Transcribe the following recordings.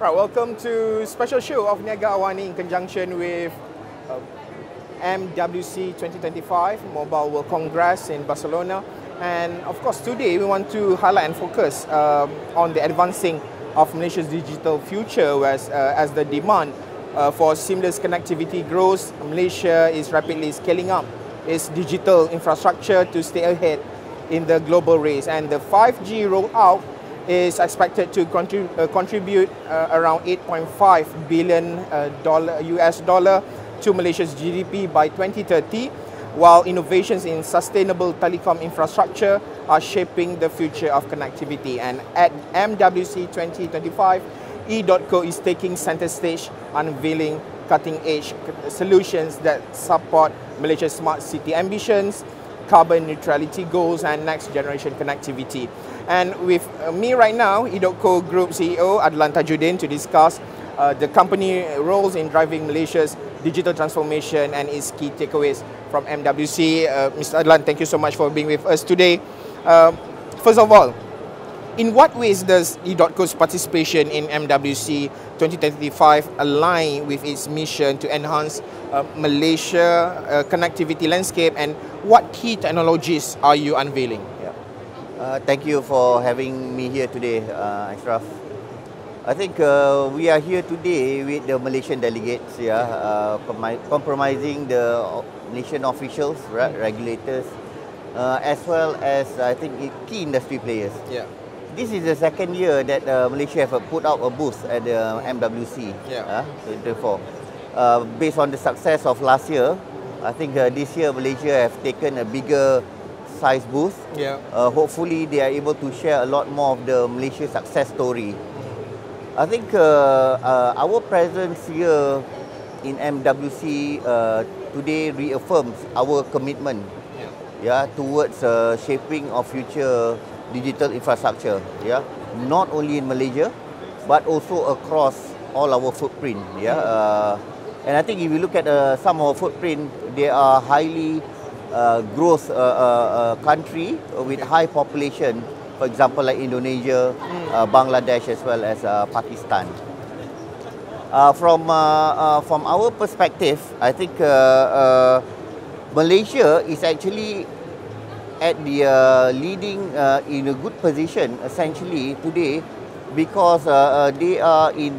Right, welcome to special show of Niaga AWANI in conjunction with MWC 2025 Mobile World Congress in Barcelona. And of course today we want to highlight and focus on the advancing of Malaysia's digital future as the demand for seamless connectivity grows. Malaysia is rapidly scaling up its digital infrastructure to stay ahead in the global race, and the 5G rollout is expected to contribute around $8.5 billion to Malaysia's GDP by 2030, while innovations in sustainable telecom infrastructure are shaping the future of connectivity. And at MWC 2025, EDOTCO is taking center stage, unveiling cutting-edge solutions that support Malaysia's smart city ambitions, carbon neutrality goals, and next-generation connectivity. And with me right now, EDOTCO Group CEO Adlan Tajuddin, to discuss the company roles in driving Malaysia's digital transformation and its key takeaways from MWC. Mr. Adlan, thank you so much for being with us today. First of all, in what ways does EDOTCO's participation in MWC 2025 align with its mission to enhance Malaysia connectivity landscape, and what key technologies are you unveiling? Thank you for having me here today, Ashraf. I think we are here today with the Malaysian delegates, compromising the Malaysian officials, regulators, as well as I think key industry players. This is the second year that Malaysia have put out a booth at the MWC 2024. Based on the success of last year, I think this year Malaysia have taken a bigger size booth. Hopefully they are able to share a lot more of the Malaysia success story. I think our presence here in MWC today reaffirms our commitment towards shaping of future digital infrastructure, not only in Malaysia but also across all our footprint. And I think if you look at some of our footprint, they are highly growth country with high population, for example like Indonesia, Bangladesh, as well as Pakistan. From our perspective, I think Malaysia is actually at the leading in a good position essentially today, because they are in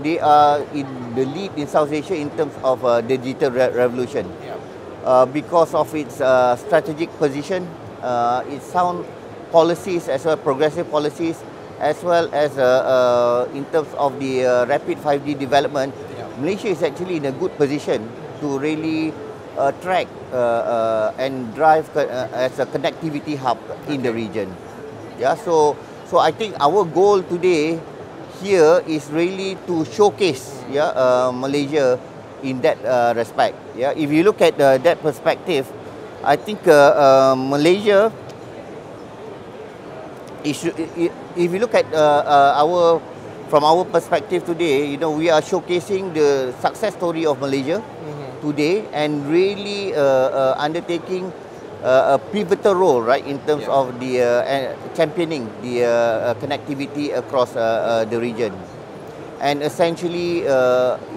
the lead in South Asia in terms of the digital revolution. Because of its strategic position, its sound policies, as well progressive policies, as well as in terms of the rapid 5G development, Malaysia is actually in a good position to really track and drive as a connectivity hub in the region. So I think our goal today here is really to showcase Malaysia in that respect. If you look at that perspective, I think Malaysia is, if you look at from our perspective today, we are showcasing the success story of Malaysia today, and really undertaking a pivotal role, in terms of the championing the connectivity across the region. And essentially,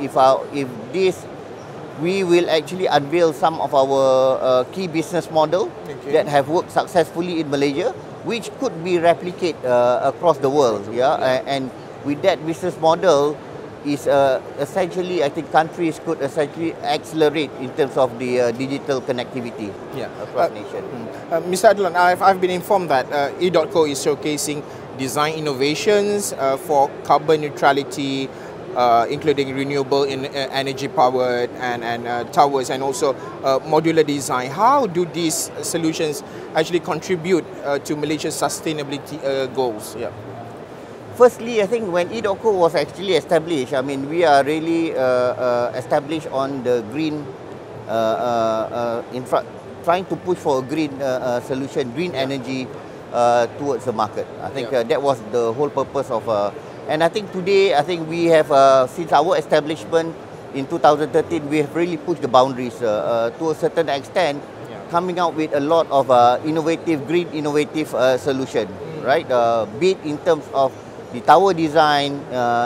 if this, we will actually unveil some of our key business model that have worked successfully in Malaysia, which could be replicated across the world. And with that business model, is essentially, I think countries could essentially accelerate in terms of the digital connectivity across nation. Mr. Adlan, I've been informed that EDOTCO is showcasing design innovations for carbon neutrality, including renewable energy powered and towers, and also modular design. How do these solutions actually contribute to Malaysia's sustainability goals? Firstly, I think when EDOTCO was actually established, I mean, we are really established on the green trying to push for a green solution, green energy towards the market. I think that was the whole purpose of. And I think today, I think we have, since our establishment in 2013, we have really pushed the boundaries to a certain extent, coming out with a lot of green innovative solution, right? Be it in terms of the tower design,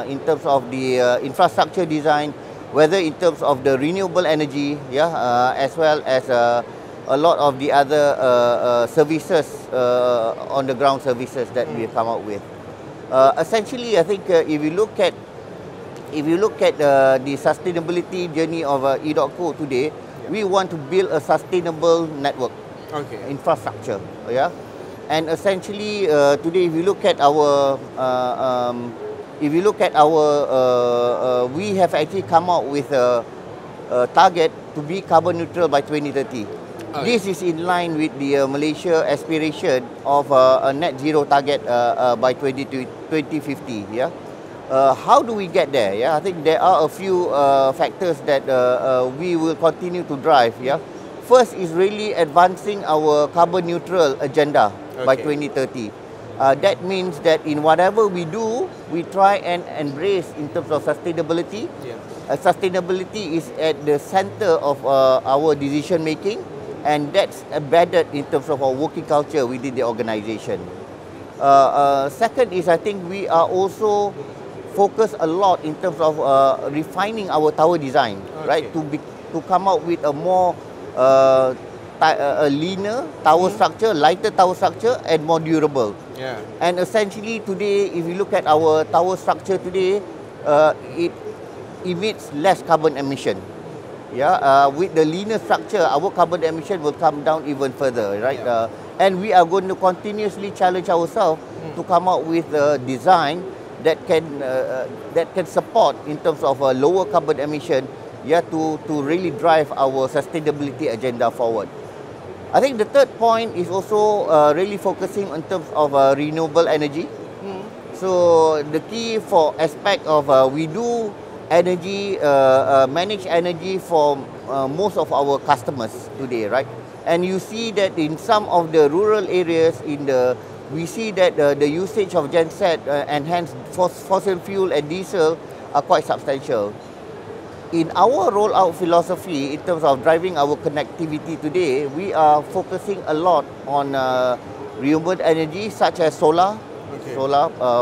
in terms of the infrastructure design, whether in terms of the renewable energy, as well as a lot of the other services, on the ground services that we have come out with. Essentially, I think if you look at the sustainability journey of EDOTCO today, we want to build a sustainable network, infrastructure, and essentially today, if you look at our we have actually come out with a target to be carbon neutral by 2030. This is in line with the Malaysia aspiration of a net zero target by 2050. How do we get there? I think there are a few factors that we will continue to drive. First is really advancing our carbon neutral agenda by 2030. That means that in whatever we do, we try and embrace in terms of sustainability. Sustainability is at the center of our decision making, and that's embedded in terms of our working culture within the organisation. Second is, I think we are also focused a lot in terms of refining our tower design, right? To come out with a more a leaner tower structure, lighter tower structure, and more durable. And essentially today, if you look at our tower structure today, it emits less carbon emission. With the leaner structure, our carbon emission will come down even further, right? And we are going to continuously challenge ourselves to come out with a design that can support in terms of a lower carbon emission, to really drive our sustainability agenda forward. I think the third point is also really focusing in terms of renewable energy. So the key for aspect of we do energy, manage energy for most of our customers today, right? And you see that in some of the rural areas, we see that the usage of genset and hence fossil fuel and diesel are quite substantial. In our rollout philosophy, in terms of driving our connectivity today, we are focusing a lot on renewable energy such as solar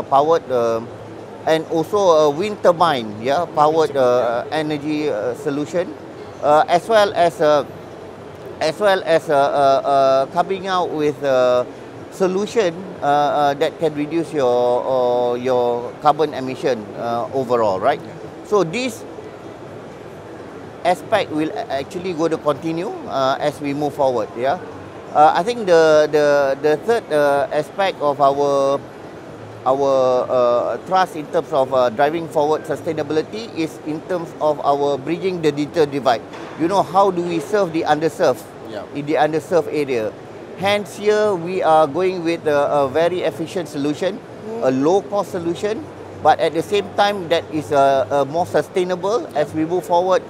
powered, and also wind turbine, powered energy solution, as well as coming out with solution that can reduce your carbon emission overall, right? So this aspect will actually go to continue as we move forward. I think the third aspect of our thrust in terms of driving forward sustainability is in terms of our bridging the digital divide. How do we serve the underserved in the underserved area? Hence here we are going with a very efficient solution, a low cost solution, but at the same time that is more sustainable as we move forward.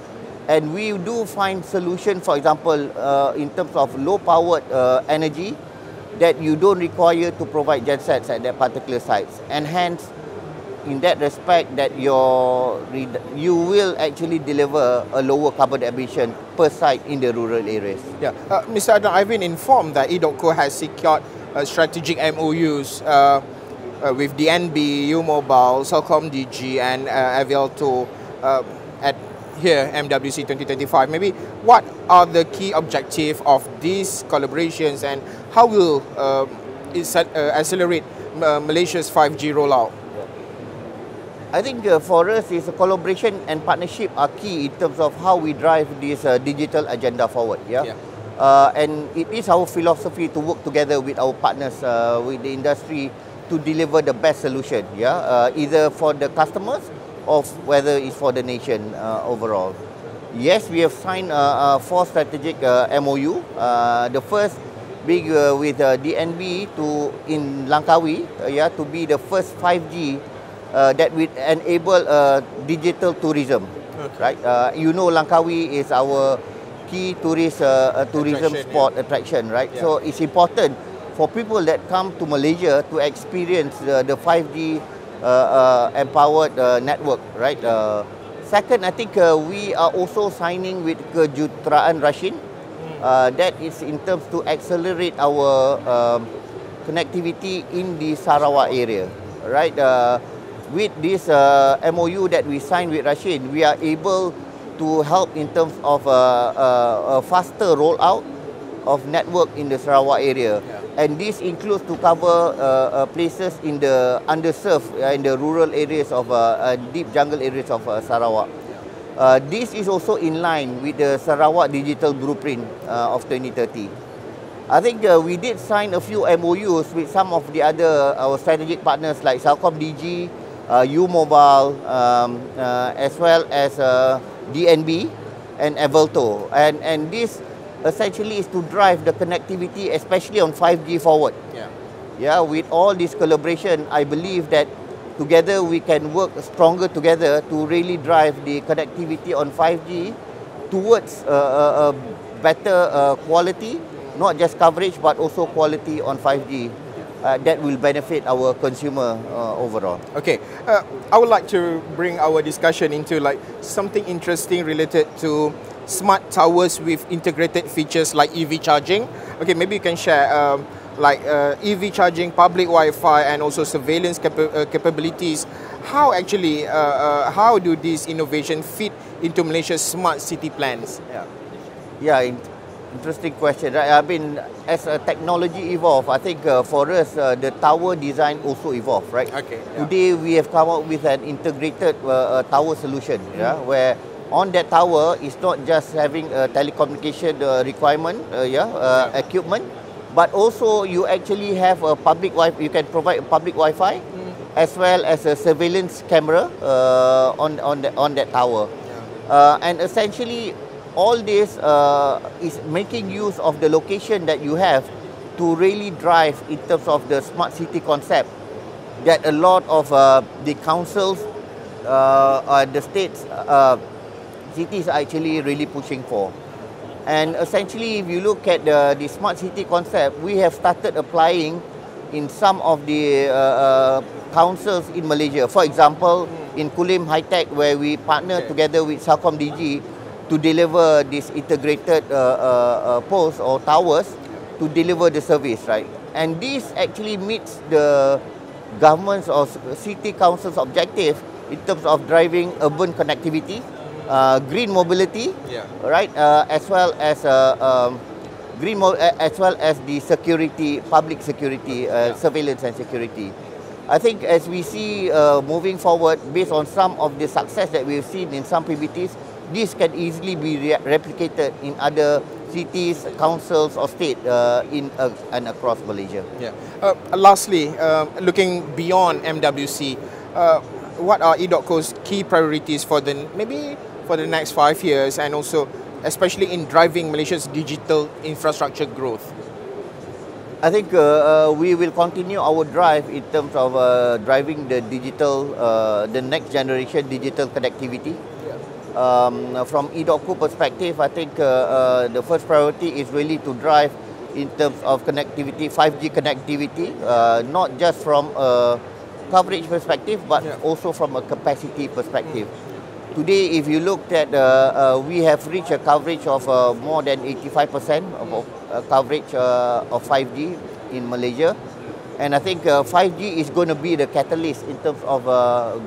And we do find solution, for example, in terms of low powered energy, that you don't require to provide gensets at that particular sites, and hence in that respect that you will actually deliver a lower carbon emission per site in the rural areas. Mr. Adnan, I've been informed that EDOTCO has secured strategic MOUs with DNB, U-Mobile, Celcom DG and Avialto at here, MWC 2025. Maybe what are the key objectives of these collaborations, and how will it accelerate Malaysia's 5G rollout? I think for us, is a collaboration and partnership are key in terms of how we drive this digital agenda forward. And it is our philosophy to work together with our partners, with the industry, to deliver the best solution. Either for the customers or whether it's for the nation overall. Yes, we have signed 4 strategic MOU. The first being with DNB in Langkawi, to be the first 5G that will enable digital tourism. Right? Langkawi is our key tourism spot attraction, right? So it's important for people that come to Malaysia to experience the 5G empowered network, right? Second, I think we are also signing with Kejuruteraan Rashin. That is in terms to accelerate our connectivity in the Sarawak area, right? with this MOU that we signed with Rashid, we are able to help in terms of a faster rollout of network in the Sarawak area. Yeah. And this includes to cover places in the underserved, in the rural areas of deep jungle areas of Sarawak. This is also in line with the Sarawak Digital Blueprint of 2030. I think we did sign a few MOUs with some of the other our strategic partners like Celcom DG, U-Mobile, as well as DNB and Avelto. And this essentially is to drive the connectivity, especially on 5G forward. Yeah, with all this collaboration, I believe that together we can work stronger together to really drive the connectivity on 5G towards a better quality, not just coverage but also quality on 5G. That will benefit our consumer overall. Okay, I would like to bring our discussion into like something interesting related to smart towers with integrated features like EV charging. Okay, maybe you can share EV charging, public Wi-Fi, and also surveillance capabilities. How actually, how do these innovations fit into Malaysia's smart city plans? Interesting question. Right? I mean, as a technology evolve, I think for us, the tower design also evolve, right? Okay. Today, we have come up with an integrated tower solution, where on that tower, it's not just having a telecommunication requirement, equipment, but also you actually have a public Wi-Fi. You can provide a public Wi-Fi as well as a surveillance camera on that tower, and essentially, all this is making use of the location that you have to really drive in terms of the smart city concept that a lot of the councils, the states, cities are actually really pushing for. And essentially, if you look at the smart city concept, we have started applying in some of the councils in Malaysia. For example, in Kulim High Tech, where we partner together with Celcom DG to deliver this integrated posts or towers to deliver the service, right? And this actually meets the government's or city council's objective in terms of driving urban connectivity, green mobility, right? As well as as well as the security, public security, surveillance and security. I think as we see moving forward, based on some of the success that we've seen in some PBTs, this can easily be replicated in other cities, councils or state and across Malaysia. Lastly, looking beyond MWC, what are EDOTCO's key priorities for maybe for the next 5 years, and also especially in driving Malaysia's digital infrastructure growth? I think we will continue our drive in terms of driving the digital, the next generation digital connectivity. From EDOTCO perspective, I think the first priority is really to drive in terms of connectivity, 5G connectivity, not just from a coverage perspective, but also from a capacity perspective. Today, if you looked at, we have reached a coverage of more than 85% of coverage of 5G in Malaysia. And I think 5G is going to be the catalyst in terms of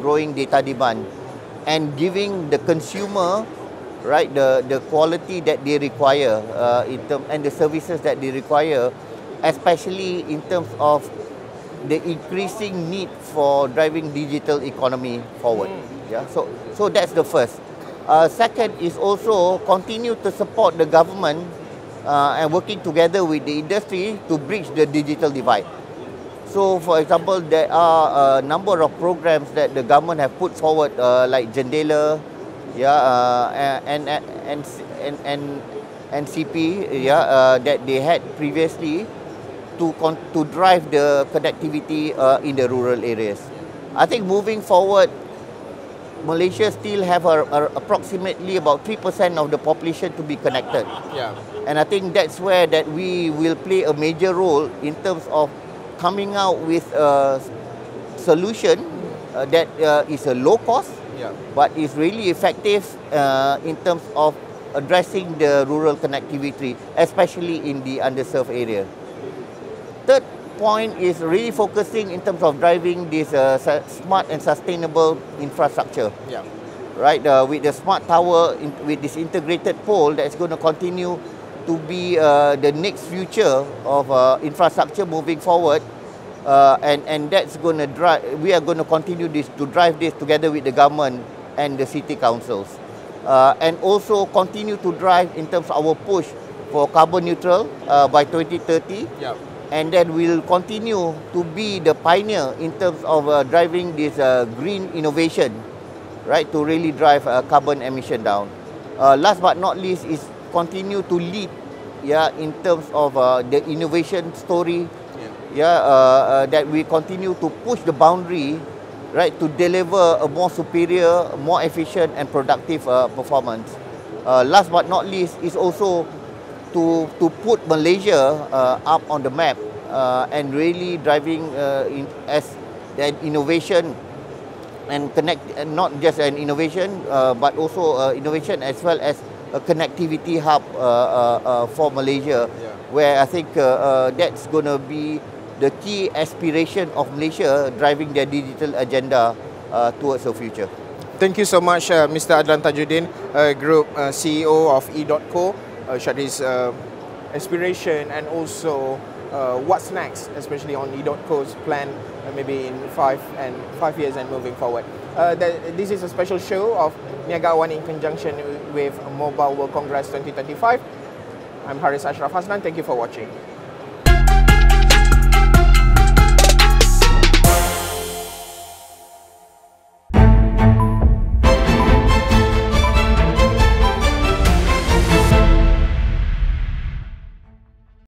growing data demand and giving the consumer, right, the quality that they require and the services that they require, especially in terms of the increasing need for driving digital economy forward. So that's the first. Second is also continue to support the government and working together with the industry to bridge the digital divide. So, for example, there are a number of programs that the government have put forward, like Jendela, and CP, that they had previously to drive the connectivity in the rural areas. I think moving forward, Malaysia still have approximately about 3% of the population to be connected. And I think that's where that we will play a major role in terms of coming out with a solution that is a low cost, but is really effective in terms of addressing the rural connectivity, especially in the underserved area. Third point is really focusing in terms of driving this smart and sustainable infrastructure. Yeah. Right, with the smart tower, with this integrated pole, that's going to continue to be the next future of infrastructure moving forward, and that's going to drive. We are going to continue this to drive this together with the government and the city councils, and also continue to drive in terms of our push for carbon neutral by 2030. Yeah. And then we'll continue to be the pioneer in terms of driving this green innovation, right, to really drive carbon emission down. Last but not least is continue to lead, yeah, in terms of the innovation story, that we continue to push the boundary, right, to deliver a more superior, more efficient and productive performance. Last but not least is also to put Malaysia up on the map and really driving as an innovation and not just an innovation, but also innovation as well as a connectivity hub for Malaysia, where I think that's going to be the key aspiration of Malaysia driving their digital agenda towards the future. Thank you so much, Mr. Adlan Tajuddin, Group CEO of EDOTCO, shared his aspiration and also what's next, especially on EDOTCO's plan, maybe in 5 years and moving forward. This is a special show of Niaga AWANI in conjunction with Mobile World Congress 2025. I'm Haris Ashraf Hasnan. Thank you for watching.